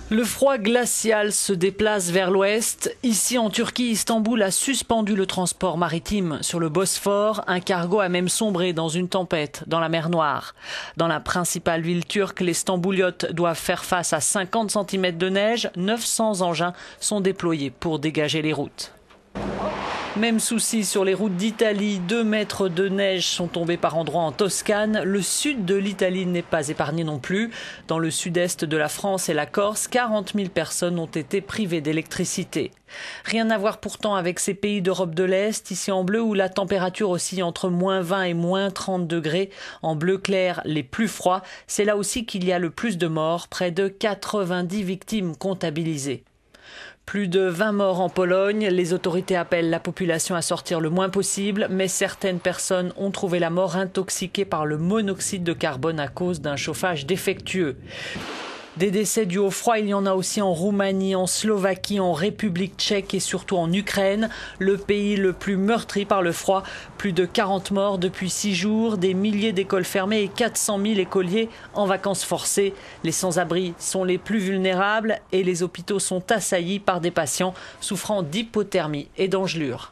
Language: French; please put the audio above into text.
Le froid glacial se déplace vers l'ouest. Ici en Turquie, Istanbul a suspendu le transport maritime sur le Bosphore. Un cargo a même sombré dans une tempête dans la mer Noire. Dans la principale ville turque, les Stambouliotes doivent faire face à 50 cm de neige. 900 engins sont déployés pour dégager les routes. Même souci sur les routes d'Italie. 2 mètres de neige sont tombés par endroits en Toscane. Le sud de l'Italie n'est pas épargné non plus. Dans le sud-est de la France et la Corse, 40 000 personnes ont été privées d'électricité. Rien à voir pourtant avec ces pays d'Europe de l'Est, ici en bleu où la température oscille entre -20 et -30 degrés. En bleu clair, les plus froids. C'est là aussi qu'il y a le plus de morts, près de 90 victimes comptabilisées. Plus de 20 morts en Pologne. Les autorités appellent la population à sortir le moins possible, mais certaines personnes ont trouvé la mort intoxiquées par le monoxyde de carbone à cause d'un chauffage défectueux. Des décès dus au froid, il y en a aussi en Roumanie, en Slovaquie, en République tchèque et surtout en Ukraine, le pays le plus meurtri par le froid. Plus de 40 morts depuis 6 jours, des milliers d'écoles fermées et 400 000 écoliers en vacances forcées. Les sans-abri sont les plus vulnérables et les hôpitaux sont assaillis par des patients souffrant d'hypothermie et d'engelure.